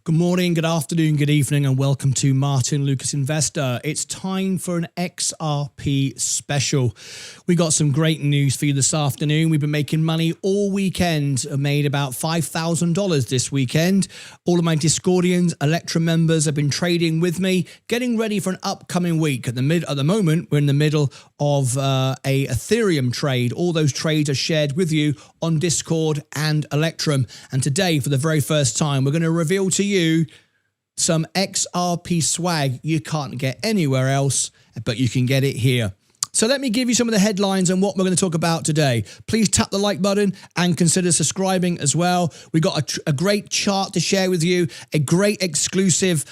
Good morning, good afternoon, good evening, and welcome to Martyn Lucas Investor. It's time for an XRP special. We got some great news for you this afternoon. We've been making money all weekend. I made about $5,000 this weekend. All of my Discordians, Electra members have been trading with me, getting ready for an upcoming week. At the moment, we're in the middle of a Ethereum trade. All those trades are shared with you on Discord and Electrum. And today, for the very first time, we're going to reveal to you some XRP swag you can't get anywhere else, but you can get it here. So let me give you some of the headlines and what we're going to talk about today. Please tap the like button and consider subscribing as well. We got a great chart to share with you, a great exclusive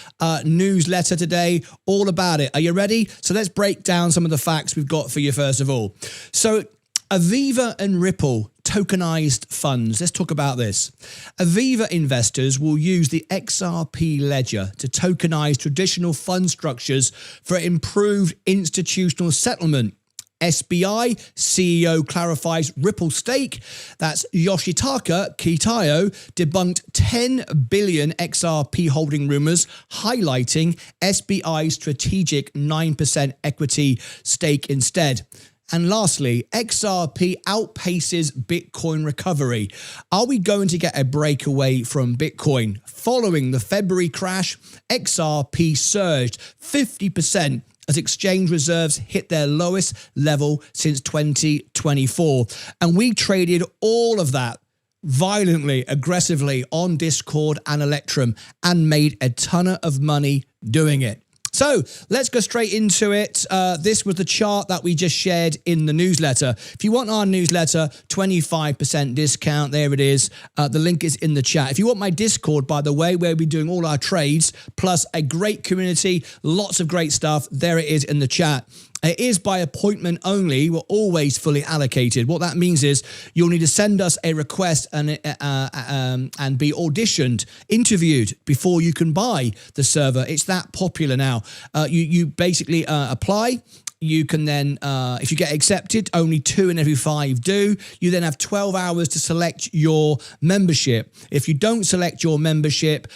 newsletter today, all about it. Are you ready? So let's break down some of the facts we've got for you first of all. So Aviva and Ripple tokenized funds. Let's talk about this. Aviva investors will use the XRP ledger to tokenize traditional fund structures for improved institutional settlement. SBI CEO clarifies Ripple stake. That's Yoshitaka Kitayo debunked 10 billion XRP holding rumors, highlighting SBI's strategic 9% equity stake instead. And lastly, XRP outpaces Bitcoin recovery. Are we going to get a breakaway from Bitcoin? Following the February crash, XRP surged 50% as exchange reserves hit their lowest level since 2024. And we traded all of that violently, aggressively on Discord and Electrum and made a ton of money doing it. So let's go straight into it. This was the chart that we just shared in the newsletter. If you want our newsletter, 25% discount. There it is. The link is in the chat. If you want my Discord, by the way, where we're doing all our trades, plus a great community, lots of great stuff, there it is in the chat. It is by appointment only. We're always fully allocated. What that means is you'll need to send us a request and be auditioned, interviewed before you can buy the server. It's that popular now. You basically apply. You can then, if you get accepted, only 2 in every 5 do. You then have 12 hours to select your membership. If you don't select your membership,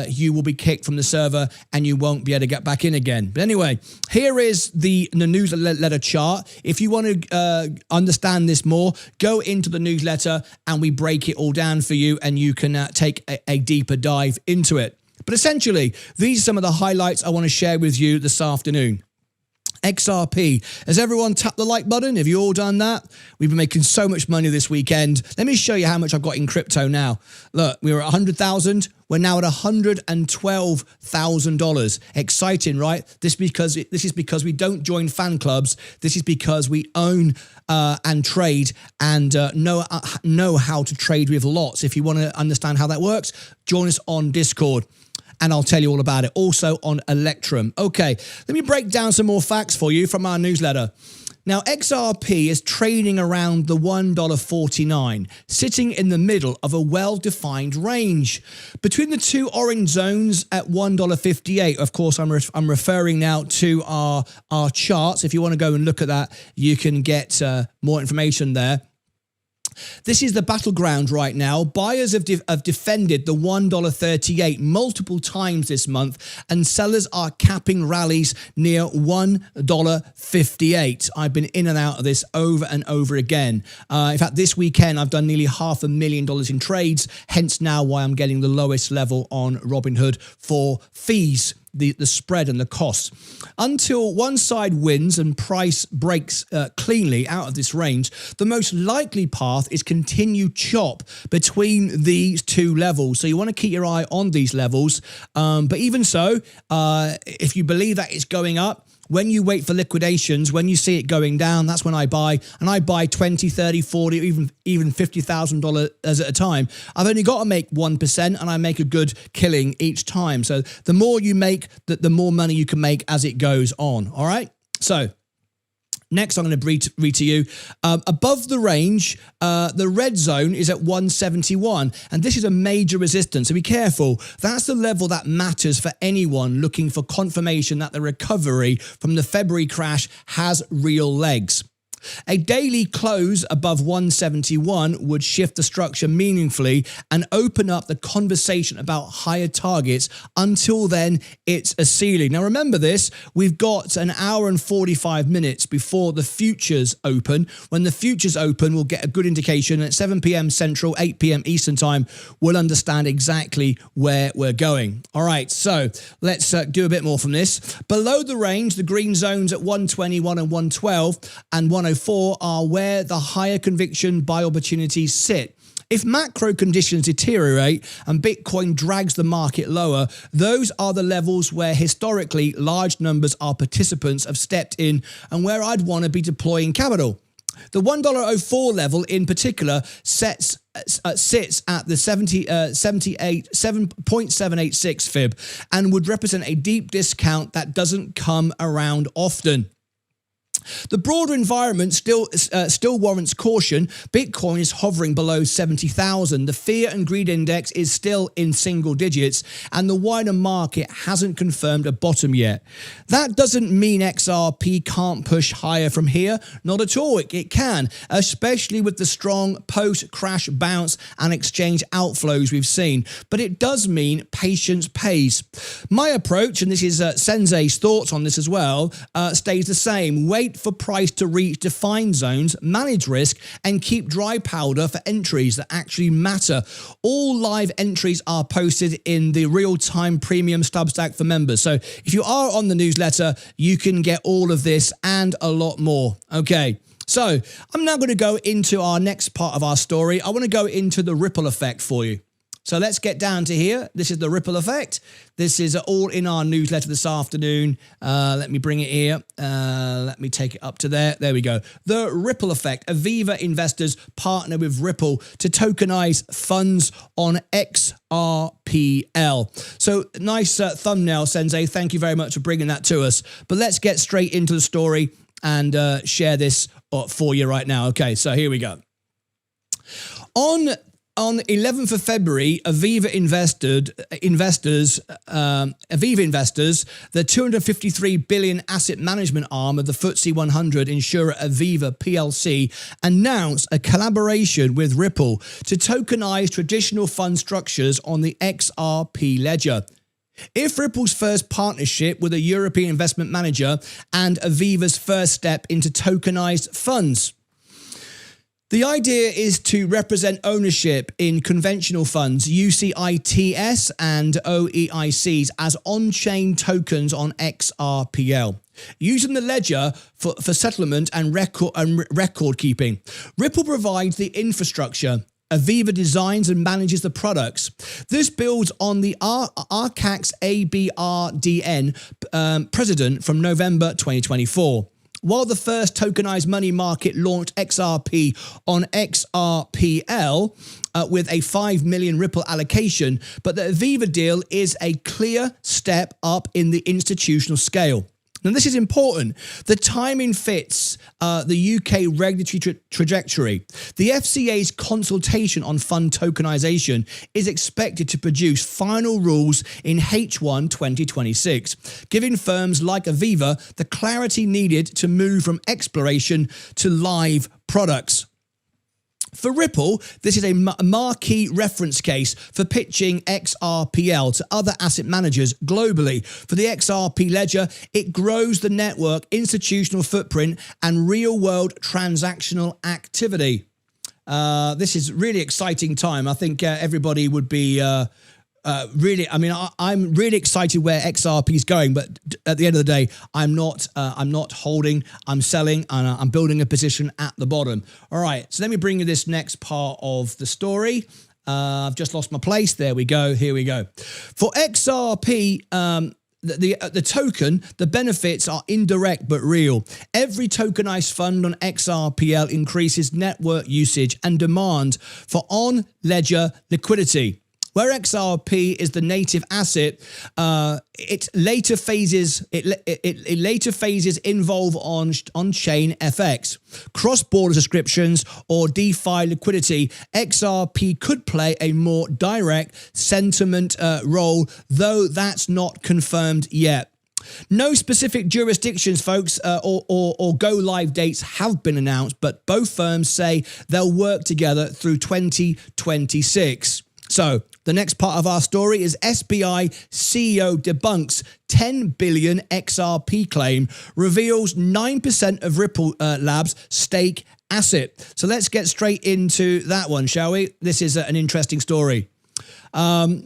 you will be kicked from the server and you won't be able to get back in again. But anyway, here is the newsletter chart. If you want to understand this more, go into the newsletter and we break it all down for you and you can take a deeper dive into it. But essentially, these are some of the highlights I want to share with you this afternoon. XRP. Has everyone tapped the like button? Have you all done that? We've been making so much money this weekend. Let me show you how much I've got in crypto now. Look, we were at 100,000. We're now at $112,000. Exciting, right? This is because we don't join fan clubs. This is because we own and trade and know how to trade with lots. If you want to understand how that works, join us on Discord. And I'll tell you all about it. Also on Electrum. Okay, let me break down some more facts for you from our newsletter. Now, XRP is trading around the $1.49, sitting in the middle of a well-defined range. Between the two orange zones at $1.58, of course, I'm referring now to our charts. If you want to go and look at that, you can get more information there. This is the battleground right now. Buyers have defended the $1.38 multiple times this month, and sellers are capping rallies near $1.58. I've been in and out of this over and over again. In fact, this weekend, I've done nearly $500,000 in trades, hence now why I'm getting the lowest level on Robinhood for fees. The spread and the costs. Until one side wins and price breaks cleanly out of this range, the most likely path is continued chop between these two levels. So you want to keep your eye on these levels. But even so, if you believe that it's going up, when you wait for liquidations, when you see it going down, that's when I buy. And I buy 20, 30, 40, even $50,000 at a time. I've only got to make 1% and I make a good killing each time. So the more you make, the more money you can make as it goes on. All right. So next, I'm going to read to you. Above the range, the red zone is at 171, and this is a major resistance, so be careful. That's the level that matters for anyone looking for confirmation that the recovery from the February crash has real legs. A daily close above 171 would shift the structure meaningfully and open up the conversation about higher targets. Until then, it's a ceiling. Now remember this, we've got an hour and 45 minutes before the futures open. When the futures open, we'll get a good indication. At 7 p.m. Central, 8 p.m. Eastern Time, we'll understand exactly where we're going. All right, so let's do a bit more from this. Below the range, the green zones at 121 and 112 and 104 are where the higher conviction buy opportunities sit. If macro conditions deteriorate and Bitcoin drags the market lower, those are the levels where historically large numbers of participants have stepped in and where I'd want to be deploying capital. The $1.04 level in particular sits at the 7.786 fib and would represent a deep discount that doesn't come around often. The broader environment still warrants caution. Bitcoin is hovering below 70,000. The fear and greed index is still in single digits, and the wider market hasn't confirmed a bottom yet. That doesn't mean XRP can't push higher from here. Not at all. It can, especially with the strong post-crash bounce and exchange outflows we've seen. But it does mean patience pays. My approach, and this is Sensei's thoughts on this as well, stays the same. Wait for price to reach defined zones, manage risk, and keep dry powder for entries that actually matter. All live entries are posted in the real-time premium Substack for members. So if you are on the newsletter, you can get all of this and a lot more. Okay. So I'm now going to go into our next part of our story. I want to go into the ripple effect for you. So let's get down to here. This is the ripple effect. This is all in our newsletter this afternoon. Let me bring it here. Let me take it up to there. There we go. The ripple effect. Aviva investors partner with Ripple to tokenize funds on XRPL. So nice thumbnail, Sensei. Thank you very much for bringing that to us. But let's get straight into the story and share this for you right now. Okay, so here we go. On 11th of February, Aviva investors, the 253 billion asset management arm of the FTSE 100 insurer Aviva PLC, announced a collaboration with Ripple to tokenize traditional fund structures on the XRP ledger. If Ripple's first partnership with a European investment manager and Aviva's first step into tokenized funds. The idea is to represent ownership in conventional funds, UCITS and OEICs, as on-chain tokens on XRPL, using the ledger for settlement and record keeping. Ripple provides the infrastructure. Aviva designs and manages the products. This builds on the Arcax ABRDN precedent from November 2024. While the first tokenized money market launched XRP on XRPL with a 5 million Ripple allocation, but the Aviva deal is a clear step up in the institutional scale. Now, this is important. The timing fits the UK regulatory trajectory. The FCA's consultation on fund tokenization is expected to produce final rules in H1 2026, giving firms like Aviva the clarity needed to move from exploration to live products. For Ripple, this is a marquee reference case for pitching XRPL to other asset managers globally. For the XRP ledger, it grows the network, institutional footprint, and real-world transactional activity. This is really exciting time. I think everybody would be I'm really excited where XRP is going, but at the end of the day, I'm not holding, I'm selling, and I'm building a position at the bottom. All right, so let me bring you this next part of the story. I've just lost my place. There we go. Here we go. For XRP, the token, the benefits are indirect but real. Every tokenized fund on XRPL increases network usage and demand for on-ledger liquidity. Where XRP is the native asset, it later phases involve on-chain FX, cross-border subscriptions, or DeFi liquidity. XRP could play a more direct sentiment role, though that's not confirmed yet. No specific jurisdictions, folks, or go live dates have been announced, but both firms say they'll work together through 2026. So the next part of our story is SBI CEO debunks 10 billion XRP claim, reveals 9% of Ripple Labs stake asset. So let's get straight into that one, shall we? This is an interesting story. A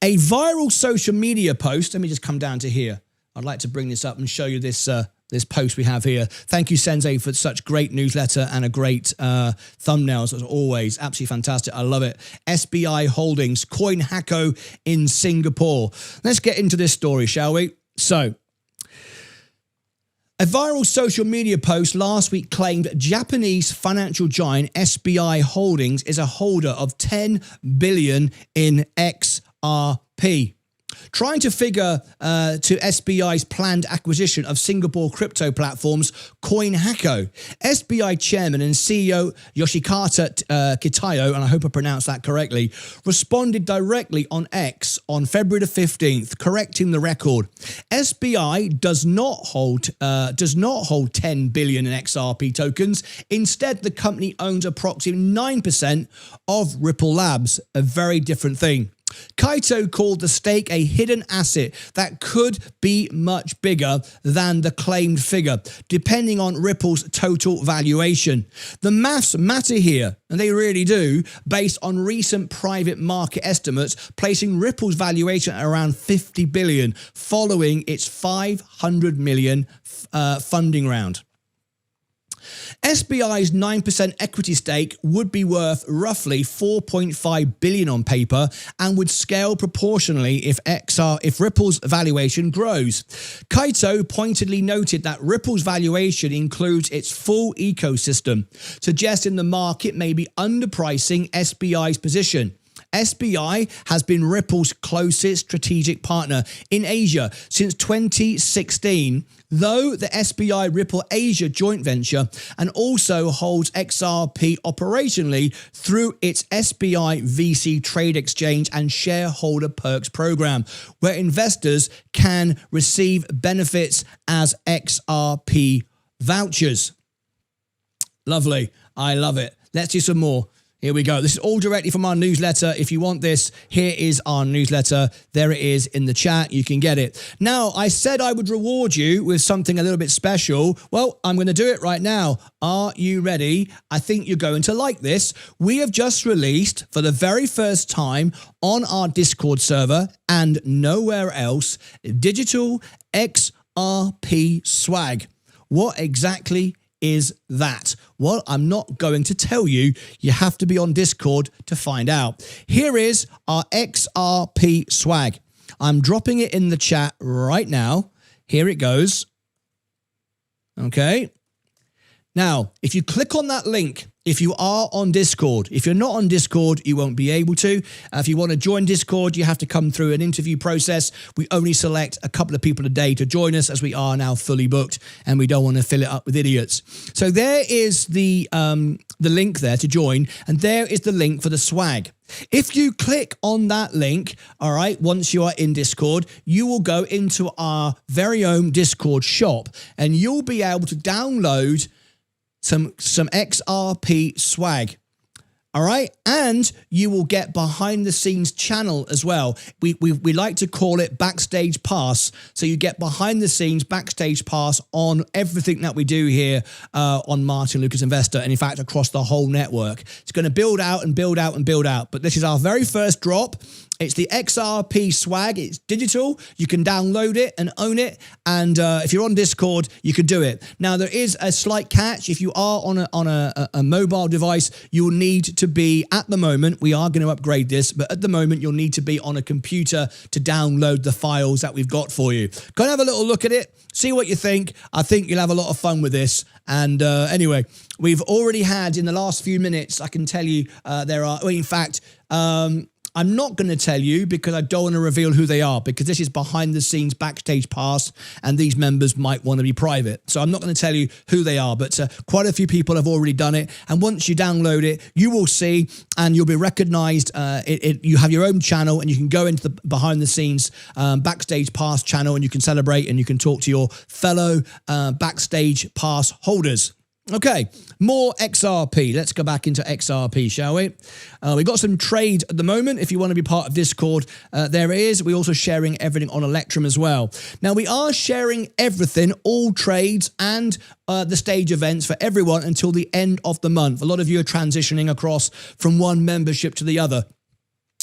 viral social media post. Let me just come down to here. I'd like to bring this up and show you this this post we have here. Thank you, Sensei, for such great newsletter and a great thumbnails, as always. Absolutely fantastic. I love it. SBI Holdings, Coin Hacko in Singapore. Let's get into this story, shall we? So, a viral social media post last week claimed Japanese financial giant SBI Holdings is a holder of 10 billion in XRP. Trying to figure to SBI's planned acquisition of Singapore crypto platforms Coin Hacko, SBI chairman and CEO Yoshikata Kitayo, and I hope I pronounced that correctly, responded directly on X on February the 15th, correcting the record. SBI does not hold 10 billion in XRP tokens. Instead, the company owns approximately 9% of Ripple Labs, a very different thing. Kaito called the stake a hidden asset that could be much bigger than the claimed figure, depending on Ripple's total valuation. The maths matter here, and they really do, based on recent private market estimates, placing Ripple's valuation at around 50 billion following its 500 million funding round. SBI's 9% equity stake would be worth roughly 4.5 billion on paper and would scale proportionally if Ripple's valuation grows. Kaito pointedly noted that Ripple's valuation includes its full ecosystem, suggesting the market may be underpricing SBI's position. SBI has been Ripple's closest strategic partner in Asia since 2016, though the SBI Ripple Asia joint venture, and also holds XRP operationally through its SBI VC Trade Exchange and Shareholder Perks program, where investors can receive benefits as XRP vouchers. Lovely. I love it. Let's do some more. Here we go. This is all directly from our newsletter. If you want this, here is our newsletter. There it is in the chat. You can get it. Now, I said I would reward you with something a little bit special. Well, I'm going to do it right now. Are you ready? I think you're going to like this. We have just released, for the very first time on our Discord server and nowhere else, digital XRP swag. What exactly is that? Well, I'm not going to tell you. You have to be on Discord to find out. Here is our XRP swag. I'm dropping it in the chat right now. Here it goes. Okay. Now, if you click on that link, if you are on Discord, if you're not on Discord, you won't be able to. If you want to join Discord, you have to come through an interview process. We only select a couple of people a day to join us, as we are now fully booked and we don't want to fill it up with idiots. So there is the link there to join, and there is the link for the swag. If you click on that link, all right, once you are in Discord, you will go into our very own Discord shop and you'll be able to download some XRP swag. All right. And you will get behind the scenes channel as well. We like to call it backstage pass. So you get behind the scenes backstage pass on everything that we do here on Martyn Lucas Investor. And in fact, across the whole network. It's going to build out and build out and build out. But this is our very first drop. It's the XRP swag. It's digital. You can download it and own it. And if you're on Discord, you can do it. Now, there is a slight catch. If you are on a mobile device, you will need to be, at the moment, we are going to upgrade this, but at the moment, you'll need to be on a computer to download the files that we've got for you. Go and have a little look at it. See what you think. I think you'll have a lot of fun with this. And anyway, we've already had, in the last few minutes, I can tell you, there are, well, in fact, I'm not going to tell you because I don't want to reveal who they are, because this is behind the scenes backstage pass and these members might want to be private. So I'm not going to tell you who they are, but quite a few people have already done it. And once you download it, you will see and you'll be recognized. You have your own channel and you can go into the behind the scenes backstage pass channel and you can celebrate and you can talk to your fellow backstage pass holders. Okay, more XRP. Let's go back into XRP, shall we? We've got some trades at the moment. If you want to be part of Discord, there it is. We're also sharing everything on Electrum as well. Now, we are sharing everything, all trades and the stage events for everyone until the end of the month. A lot of you are transitioning across from one membership to the other.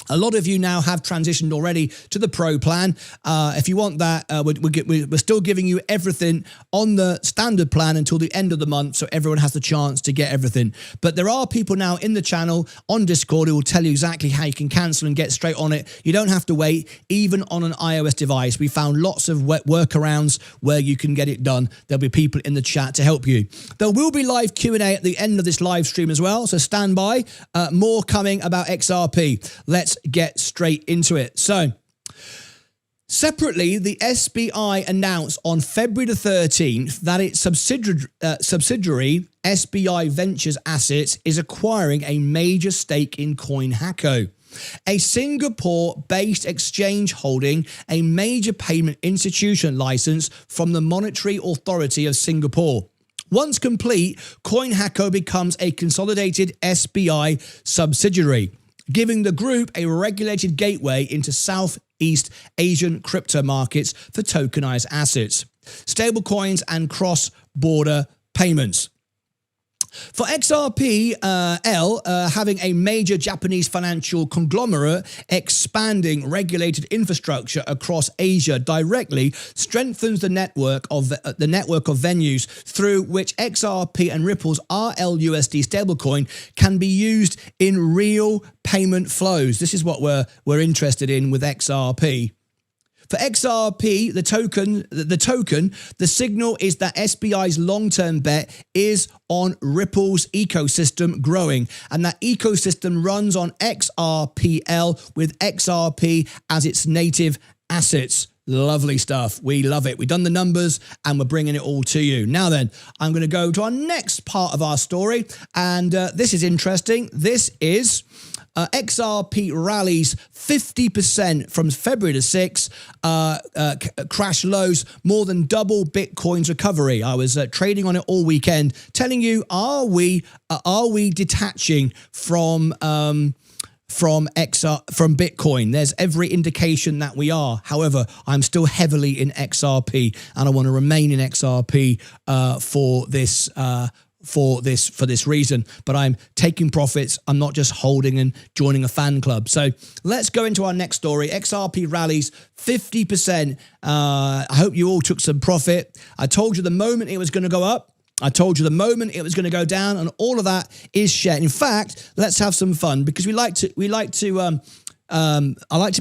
A lot of you now have transitioned already to the Pro plan. If you want that, we're still giving you everything on the standard plan until the end of the month, so everyone has the chance to get everything. But there are people now in the channel on Discord who will tell you exactly how you can cancel and get straight on it. You don't have to wait, even on an iOS device. We found lots of workarounds where you can get it done. There'll be people in the chat to help you. There will be live Q&A at the end of this live stream as well, so stand by. More coming about XRP. Let's get straight into it. So, separately, the SBI announced on February the 13th that its subsidiary SBI Ventures Assets is acquiring a major stake in CoinHacko, a Singapore-based exchange holding a major payment institution license from the Monetary Authority of Singapore. Once complete, CoinHacko becomes a consolidated SBI subsidiary, giving the group a regulated gateway into Southeast Asian crypto markets for tokenized assets, stablecoins, and cross-border payments. For XRP, having a major Japanese financial conglomerate expanding regulated infrastructure across Asia directly strengthens the network of venues through which XRP and Ripple's RLUSD stablecoin can be used in real payment flows. This is what we're interested in with XRP. For XRP, the signal is that SBI's long-term bet is on Ripple's ecosystem growing, and that ecosystem runs on XRPL with XRP as its native assets. Lovely stuff. We love it. We've done the numbers and we're bringing it all to you. Now then, I'm going to go to our next part of our story, and this is interesting. This is XRP rallies 50% from February to 6, crash lows, more than double Bitcoin's recovery. I was trading on it all weekend, telling you, are we detaching from Bitcoin? There's every indication that we are. However, I'm still heavily in XRP, and I want to remain in XRP for this reason, but I'm taking profits. I'm not just holding and joining a fan club. So let's go into our next story. XRP rallies 50%. I hope you all took some profit. I told you the moment it was going to go up. I told you the moment it was going to go down, and all of that is shared. In fact, let's have some fun, because I like to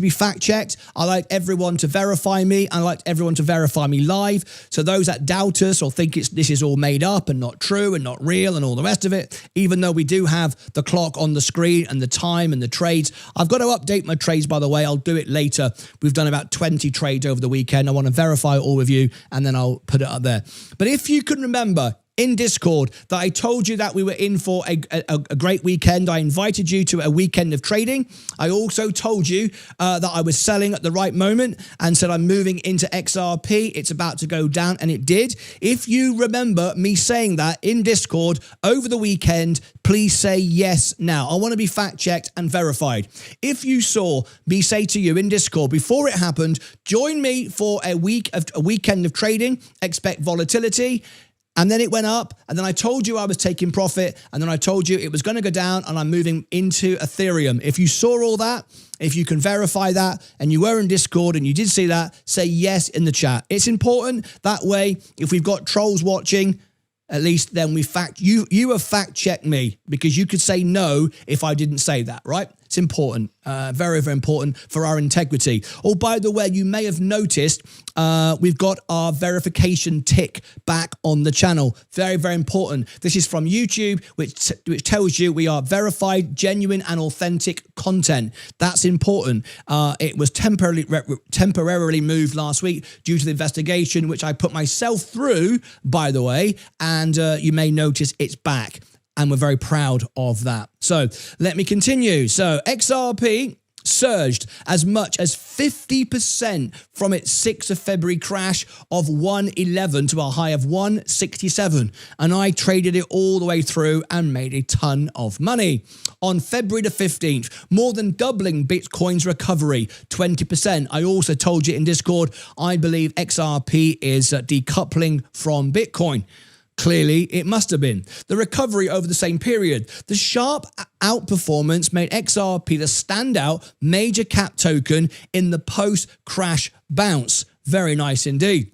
be fact-checked. I like everyone to verify me. I like everyone to verify me live. So those that doubt us or think this is all made up and not true and not real and all the rest of it, even though we do have the clock on the screen and the time and the trades. I've got to update my trades, by the way. I'll do it later. We've done about 20 trades over the weekend. I want to verify all with you, and then I'll put it up there. But if you can remember in Discord that I told you that we were in for a great weekend. I invited you to a weekend of trading. I also told you that I was selling at the right moment and said I'm moving into XRP. It's about to go down, and it did. If you remember me saying that in Discord over the weekend, please say yes now. I want to be fact-checked and verified. If you saw me say to you in Discord before it happened, join me for a weekend of trading, expect volatility, and then it went up, and then I told you I was taking profit, and then I told you it was going to go down, and I'm moving into Ethereum. If you saw all that, if you can verify that, and you were in Discord and you did see that, say yes in the chat. It's important. That way, if we've got trolls watching, at least then you have fact-checked me, because you could say no if I didn't say that, right? It's important, very, very important for our integrity. Oh, by the way, you may have noticed we've got our verification tick back on the channel. Very, very important. This is from YouTube, which tells you we are verified, genuine and authentic content. That's important. It was temporarily moved last week due to the investigation, which I put myself through, by the way, and you may notice it's back. And we're very proud of that. So let me continue. So XRP surged as much as 50% from its 6th of February crash of 111 to a high of 167. And I traded it all the way through and made a ton of money. On February the 15th, more than doubling Bitcoin's recovery, 20%. I also told you in Discord, I believe XRP is decoupling from Bitcoin. Clearly, it must have been. The recovery over the same period. The sharp outperformance made XRP the standout major cap token in the post-crash bounce. Very nice indeed.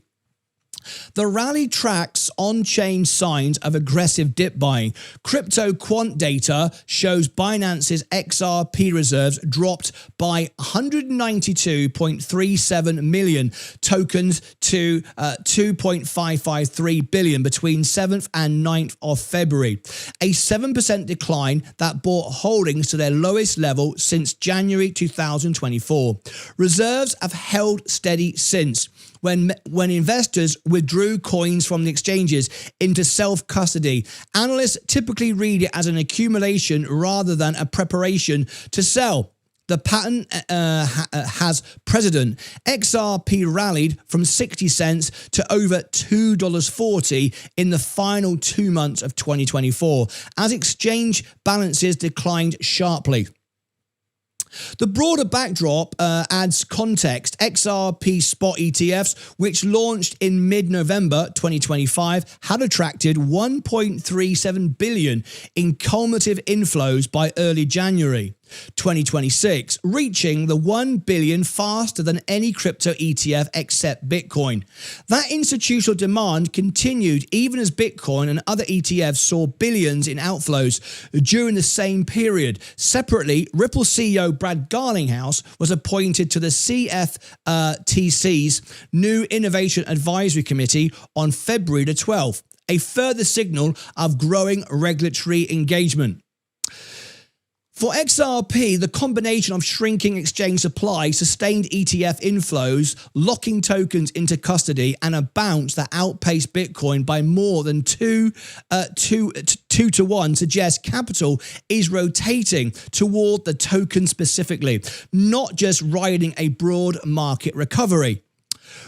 The rally tracks on-chain signs of aggressive dip buying. Crypto quant data shows Binance's XRP reserves dropped by 192.37 million tokens to 2.553 billion between 7th and 9th of February. A 7% decline that brought holdings to their lowest level since January 2024. Reserves have held steady since. When investors withdrew coins from the exchanges into self-custody, analysts typically read it as an accumulation rather than a preparation to sell. The pattern has precedent. XRP rallied from 60 cents to over $2.40 in the final 2 months of 2024 as exchange balances declined sharply. The broader backdrop adds context. XRP spot ETFs, which launched in mid-November 2025, had attracted 1.37 billion in cumulative inflows by early January 2026, reaching the 1 billion faster than any crypto ETF except Bitcoin. That institutional demand continued even as Bitcoin and other ETFs saw billions in outflows during the same period. Separately, Ripple CEO Brad Garlinghouse was appointed to the CFTC's new Innovation Advisory Committee on February the 12th, a further signal of growing regulatory engagement. For XRP, the combination of shrinking exchange supply, sustained ETF inflows, locking tokens into custody, and a bounce that outpaced Bitcoin by more than 2 to 1 suggests capital is rotating toward the token specifically, not just riding a broad market recovery.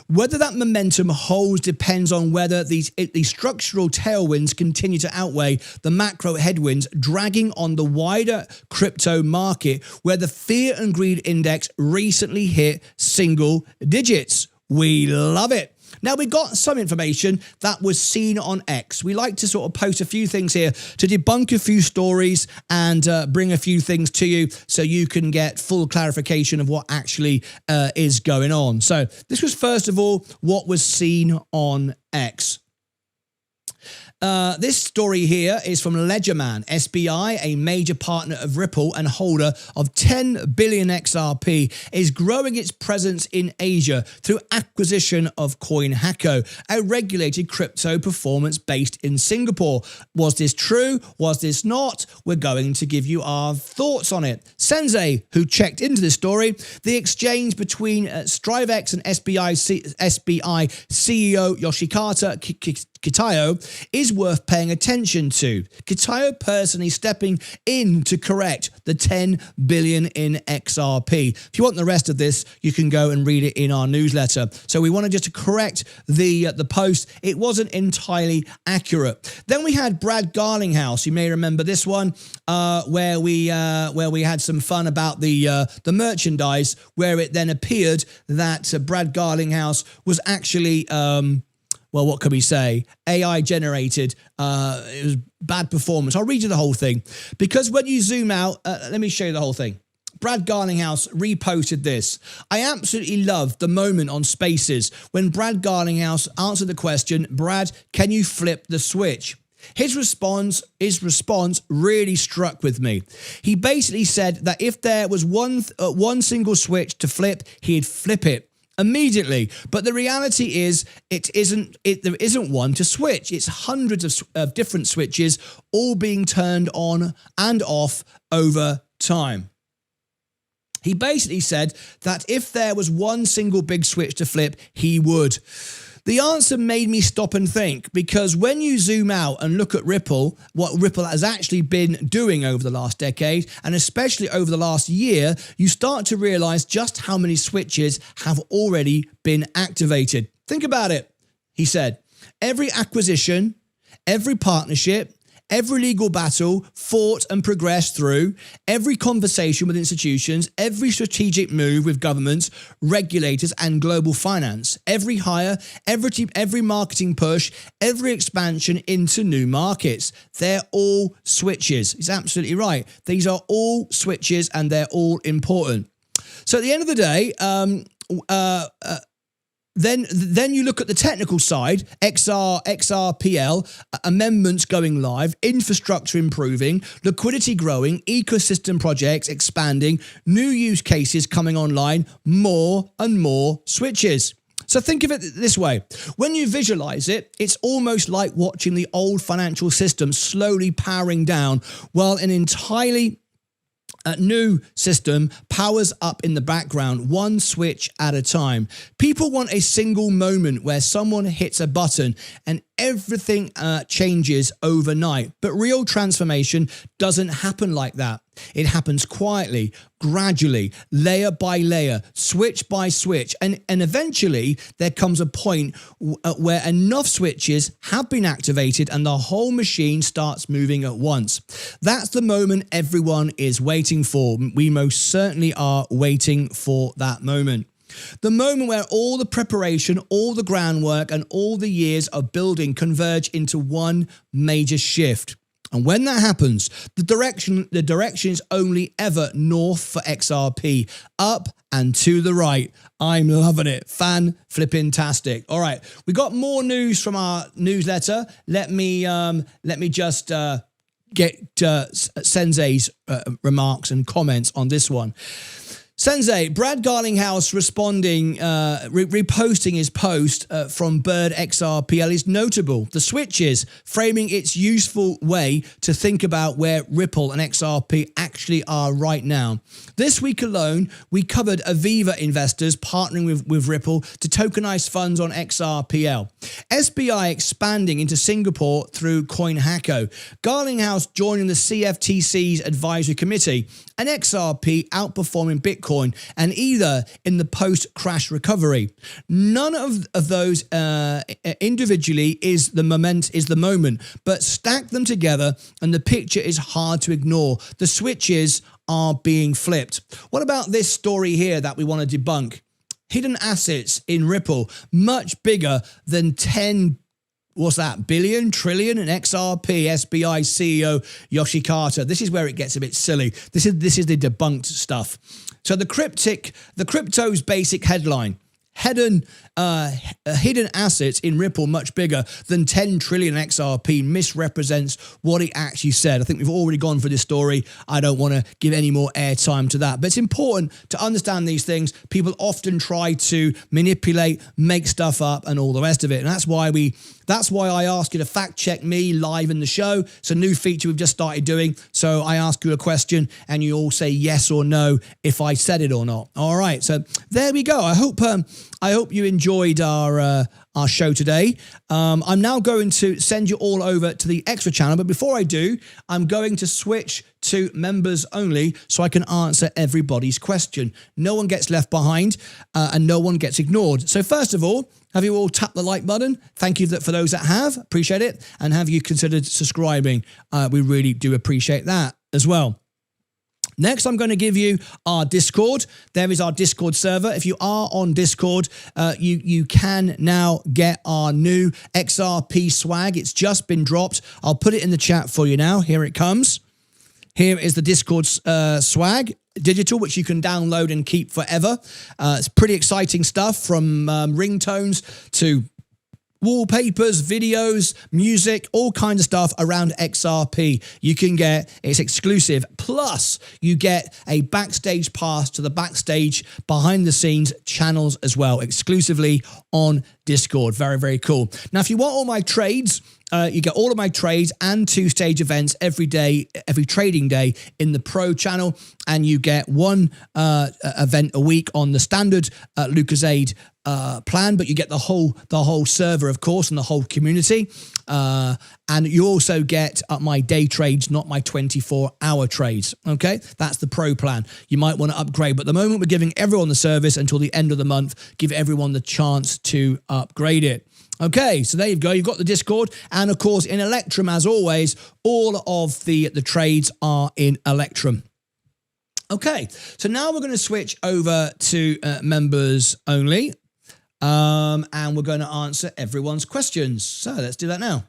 Whether that momentum holds depends on whether these structural tailwinds continue to outweigh the macro headwinds dragging on the wider crypto market, where the fear and greed index recently hit single digits. We love it. Now, we got some information that was seen on X. We like to sort of post a few things here to debunk a few stories and bring a few things to you so you can get full clarification of what actually is going on. So this was, first of all, what was seen on X. This story here is from Ledgerman. SBI, a major partner of Ripple and holder of 10 billion XRP, is growing its presence in Asia through acquisition of CoinHacko, a regulated crypto performance based in Singapore. Was this true? Was this not? We're going to give you our thoughts on it. Sensei, who checked into this story, the exchange between StriveX and SBI CEO Yoshikata Kitayo is worth paying attention to. Kitayo personally stepping in to correct the 10 billion in XRP. If you want the rest of this, you can go and read it in our newsletter. So we wanted just to correct the post. It wasn't entirely accurate. Then we had Brad Garlinghouse. You may remember this one, where we had some fun about the merchandise, where it then appeared that Brad Garlinghouse was actually well, what can we say? AI generated. It was bad performance. I'll read you the whole thing because when you zoom out, let me show you the whole thing. Brad Garlinghouse reposted this. I absolutely loved the moment on Spaces when Brad Garlinghouse answered the question, Brad, can you flip the switch? His response really struck with me. He basically said that if there was one single switch to flip, he'd flip it immediately. But the reality is there isn't one to switch. It's hundreds of different switches all being turned on and off over time. He basically said that if there was one single big switch to flip, he would. The answer made me stop and think, because when you zoom out and look at Ripple, what Ripple has actually been doing over the last decade, and especially over the last year, you start to realize just how many switches have already been activated. Think about it, he said. Every acquisition, every partnership, every legal battle fought and progressed through, every conversation with institutions, every strategic move with governments, regulators and global finance, every hire, every marketing push, every expansion into new markets. They're all switches. He's absolutely right. These are all switches and they're all important. So at the end of the day, Then you look at the technical side, XRPL, amendments going live, infrastructure improving, liquidity growing, ecosystem projects expanding, new use cases coming online, more and more switches. So think of it this way. When you visualize it, it's almost like watching the old financial system slowly powering down while an entirely new system powers up in the background, one switch at a time. People want a single moment where someone hits a button and everything changes overnight. But real transformation doesn't happen like that. It happens quietly, gradually, layer by layer, switch by switch. And eventually there comes a point where enough switches have been activated and the whole machine starts moving at once. That's the moment everyone is waiting for. We most certainly are waiting for that moment. The moment where all the preparation, all the groundwork and all the years of building converge into one major shift. And when that happens, the direction is only ever north for XRP, up and to the right. I'm loving it. Fan-flippin-tastic. All right, we got more news from our newsletter. Let me just get Sensei's remarks and comments on this one. Sensei, Brad Garlinghouse responding, reposting his post from Bird XRPL is notable. The switches framing its useful way to think about where Ripple and XRP actually are right now. This week alone, we covered Aviva investors partnering with Ripple to tokenize funds on XRPL. SBI expanding into Singapore through CoinHacko. Garlinghouse joining the CFTC's advisory committee. And XRP outperforming Bitcoin and Ether in the post-crash recovery. None of those individually is the moment, but stack them together and the picture is hard to ignore. The switches are being flipped. What about this story here that we want to debunk? Hidden assets in Ripple, much bigger than 10 what's that, billion, trillion in XRP, SBI CEO Yoshi Carter. This is where it gets a bit silly. This is the debunked stuff. So the crypto's basic headline. Hidden assets in Ripple much bigger than 10 trillion XRP misrepresents what he actually said. I think we've already gone for this story. I don't want to give any more airtime to that. But it's important to understand these things. People often try to manipulate, make stuff up and all the rest of it. And that's why I ask you to fact check me live in the show. It's a new feature we've just started doing. So I ask you a question and you all say yes or no if I said it or not. All right. So there we go. I hope you enjoyed our show today. I'm now going to send you all over to the extra channel. But before I do, I'm going to switch to members only so I can answer everybody's question. No one gets left behind and no one gets ignored. So first of all, have you all tapped the like button? Thank you for those that have. Appreciate it. And have you considered subscribing? We really do appreciate that as well. Next, I'm going to give you our Discord. There is our Discord server. If you are on Discord, you can now get our new XRP swag. It's just been dropped. I'll put it in the chat for you now. Here it comes. Here is the Discord swag. Digital, which you can download and keep forever. It's pretty exciting stuff, from ringtones to wallpapers, videos, music, all kinds of stuff around XRP. You can get, it's exclusive. Plus, you get a backstage pass to the backstage behind the scenes channels as well, exclusively on Discord. Very, very cool. Now, if you want all my trades, you get all of my trades and 2-stage events every day, every trading day in the Pro channel, and you get one event a week on the standard Lucozade plan, but you get the whole server, of course, and the whole community. And you also get my day trades, not my 24-hour trades. Okay, that's the Pro plan. You might want to upgrade, but at the moment we're giving everyone the service until the end of the month. Give everyone the chance to upgrade it. Okay, so there you go. You've got the Discord, and of course in Electrum, as always, all of the trades are in Electrum. Okay, so now we're going to switch over to members only, and we're going to answer everyone's questions. So let's do that now.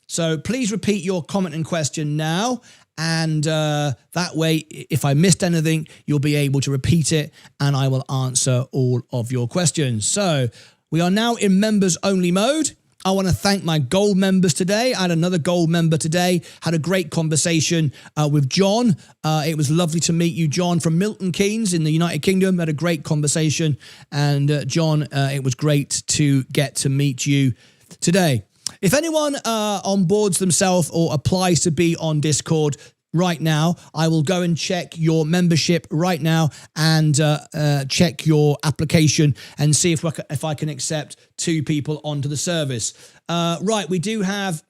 So please repeat your comment and question now, and that way, if I missed anything, you'll be able to repeat it, and I will answer all of your questions. So we are now in members only mode. I want to thank my gold members today. I had another gold member today, had a great conversation with John. It was lovely to meet you, John, from Milton Keynes in the United Kingdom. Had a great conversation. And John, it was great to get to meet you today. If anyone onboards themselves or applies to be on Discord right now, I will go and check your membership right now and check your application and see if I can accept 2 people onto the service. Right, we do have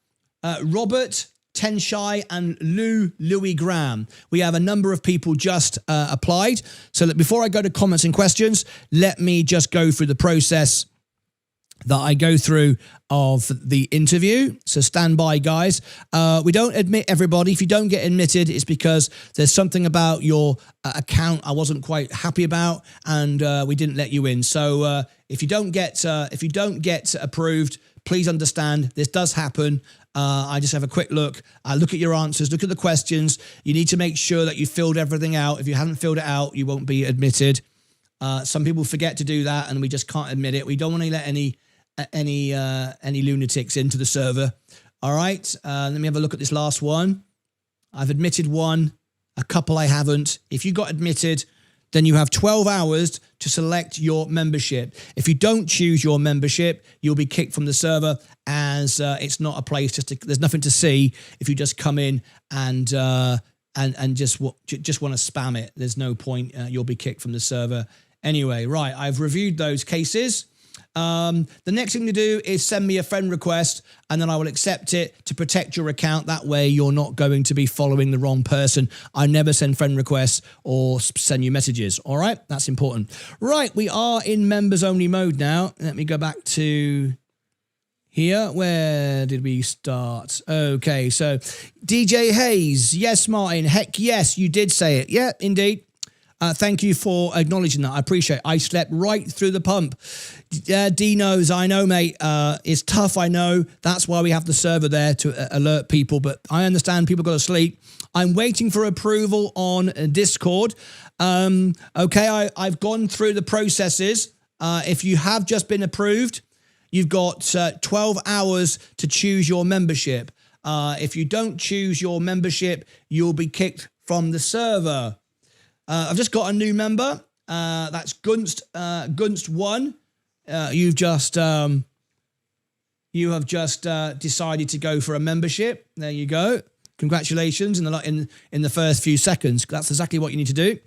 Robert Tenshai and Louis Graham. We have a number of people just applied. So before I go to comments and questions, let me just go through the process that I go through of the interview. So stand by, guys. We don't admit everybody. If you don't get admitted, it's because there's something about your account I wasn't quite happy about, and we didn't let you in. So if you don't get approved, please understand this does happen. I just have a quick look. I look at your answers, look at the questions. You need to make sure that you filled everything out. If you haven't filled it out, you won't be admitted. Some people forget to do that, and we just can't admit it. We don't want to let any lunatics into the server. All right, let me have a look at this last one. I've admitted one, a couple I haven't. If you got admitted, then you have 12 hours to select your membership. If you don't choose your membership, you'll be kicked from the server, as it's not a place there's nothing to see if you just come in and just want to spam it. There's no point. You'll be kicked from the server anyway. Right, I've reviewed those cases. The next thing to do is send me a friend request, and then I will accept it to protect your account. That way you're not going to be following the wrong person. I never send friend requests or send you messages. All right, that's important. Right, we are in members only mode now. Let me go back to here. Where did we start? Okay, so DJ Hayes. Yes, Martin. Heck yes, you did say it. Yeah, indeed. Thank you for acknowledging that. I appreciate it. I slept right through the pump. Dino's, I know, mate. It's tough, I know. That's why we have the server there to alert people. But I understand people got to sleep. I'm waiting for approval on Discord. Okay, I've gone through the processes. If you have just been approved, you've got 12 hours to choose your membership. If you don't choose your membership, you'll be kicked from the server. I've just got a new member. That's Gunst. Gunst1. You have just decided to go for a membership. There you go. Congratulations in the first few seconds. That's exactly what you need to do.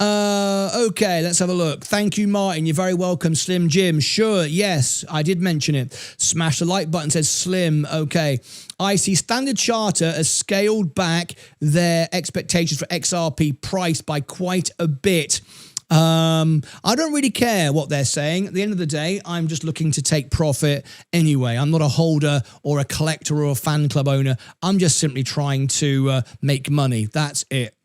Okay, let's have a look. Thank you, Martin. You're very welcome. Slim Jim. Sure, yes, I did mention it. Smash the like button, says Slim. Okay. I see Standard Charter has scaled back their expectations for XRP price by quite a bit. I don't really care what they're saying. At the end of the day, I'm just looking to take profit anyway. I'm not a holder or a collector or a fan club owner. I'm just simply trying to make money. That's it.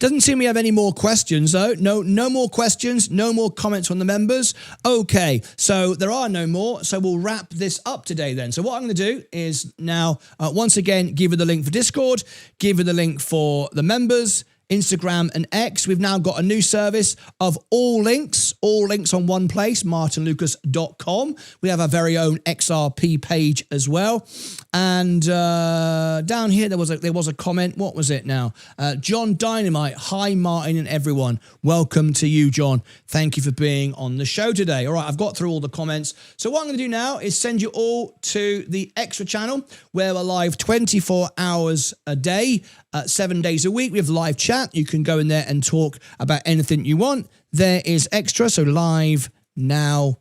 Doesn't seem we have any more questions though. No more questions, no more comments on the members. Okay, so there are no more, so we'll wrap this up today then. So what I'm going to do is now, once again, give you the link for Discord, give you the link for the members. Instagram, and X. We've now got a new service of all links on one place, martynlucas.com. We have our very own XRP page as well. And down here, there was a comment. What was it now? John Dynamite. Hi, Martyn and everyone. Welcome to you, John. Thank you for being on the show today. All right, I've got through all the comments. So what I'm going to do now is send you all to the Extra channel, where we're live 24 hours a day, 7 days a week. We have live chat. You can go in there and talk about anything you want. There is Extra, so live now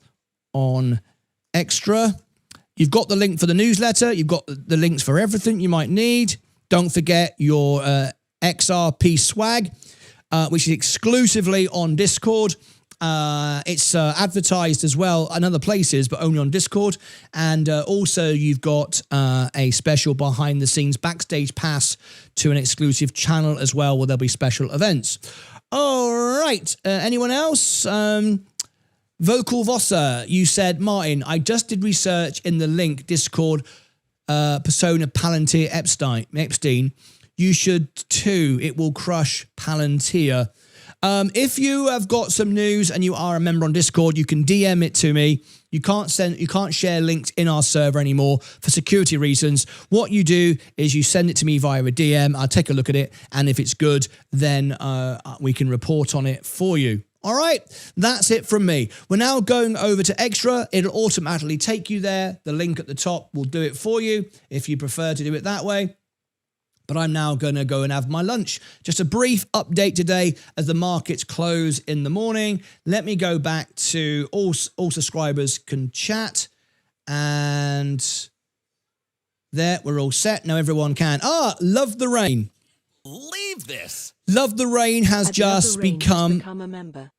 on Extra. You've got the link for the newsletter. You've got the links for everything you might need. Don't forget your XRP swag, which is exclusively on Discord. It's advertised as well in other places, but only on Discord. And also you've got a special behind the scenes backstage pass to an exclusive channel as well, where there'll be special events. All right. Anyone else? Vocal Vosser, you said, Martyn, I just did research in the link Discord persona Palantir Epstein. You should too. It will crush Palantir. If you have got some news and you are a member on Discord, you can DM it to me. You can't share links in our server anymore for security reasons. What you do is you send it to me via a DM. I'll take a look at it, and if it's good, then we can report on it for you. All right, that's it from me. We're now going over to Extra. It'll automatically take you there. The link at the top will do it for you if you prefer to do it that way. But I'm now going to go and have my lunch. Just a brief update today as the markets close in the morning. Let me go back to all subscribers can chat. And there, we're all set. Now everyone can. Love the Rain. Leave this. Love the Rain has just become a member.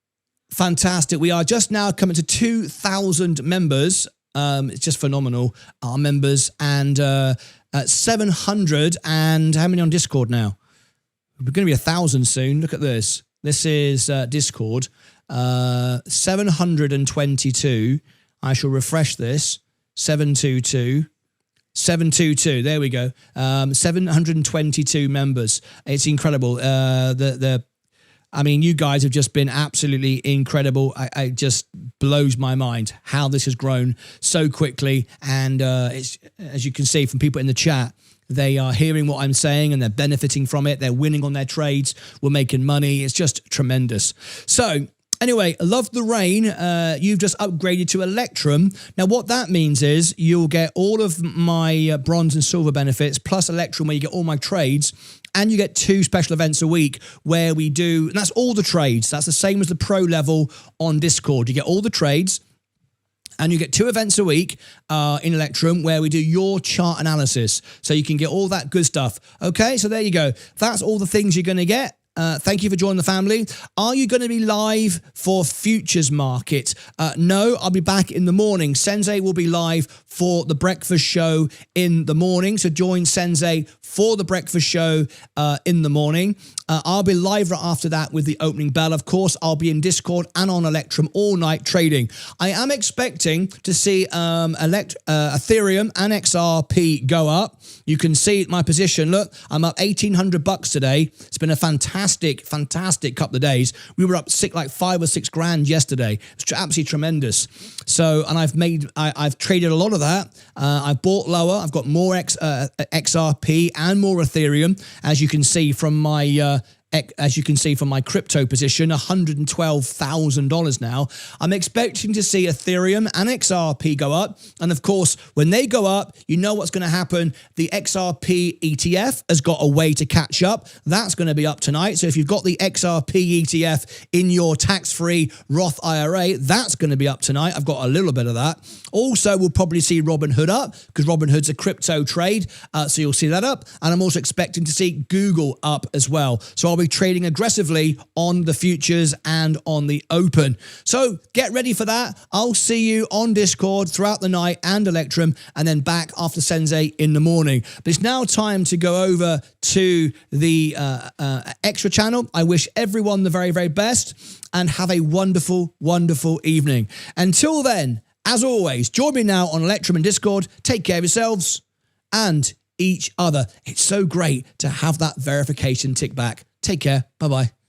Fantastic. We are just now coming to 2,000 members. It's just phenomenal, our members. And 700 and how many on Discord now? We're going to be 1,000 soon. Look at this. This is Discord. 722. I shall refresh this. 722. 722. There we go. 722 members. It's incredible. I mean, you guys have just been absolutely incredible. It just blows my mind how this has grown so quickly. And it's, as you can see from people in the chat, they are hearing what I'm saying and they're benefiting from it. They're winning on their trades. We're making money. It's just tremendous. So anyway, Love the Rain, you've just upgraded to Electrum. Now, what that means is you'll get all of my bronze and silver benefits, plus Electrum, where you get all my trades, and you get 2 special events a week where we do, and that's all the trades. That's the same as the pro level on Discord. You get all the trades, and you get 2 events a week in Electrum where we do your chart analysis. So you can get all that good stuff. Okay, so there you go. That's all the things you're going to get. Thank you for joining the family. Are you going to be live for futures market? No, I'll be back in the morning. Sensei will be live for the breakfast show in the morning. So join Sensei for the breakfast show in the morning. I'll be live right after that with the opening bell. Of course, I'll be in Discord and on Electrum all night trading. I am expecting to see Ethereum and XRP go up. You can see my position. Look, I'm up $1,800 today. It's been a fantastic couple of days. We were up like 5 or 6 grand yesterday. It's absolutely tremendous. So, and I've traded a lot of that. I've bought lower. I've got more XRP and more Ethereum, as you can see from my crypto position, $112,000 now. I'm expecting to see Ethereum and XRP go up. And of course, when they go up, you know what's going to happen. The XRP ETF has got a way to catch up. That's going to be up tonight. So if you've got the XRP ETF in your tax-free Roth IRA, that's going to be up tonight. I've got a little bit of that. Also, we'll probably see Robinhood up because Robinhood's a crypto trade. So you'll see that up. And I'm also expecting to see Google up as well. So I'll be trading aggressively on the futures and on the open. So get ready for that. I'll see you on Discord throughout the night and Electrum, and then back after Sensei in the morning. But it's now time to go over to the Extra channel. I wish everyone the very, very best and have a wonderful, wonderful evening. Until then, as always, join me now on Electrum and Discord. Take care of yourselves and each other. It's so great to have that verification tick back. Take care. Bye-bye.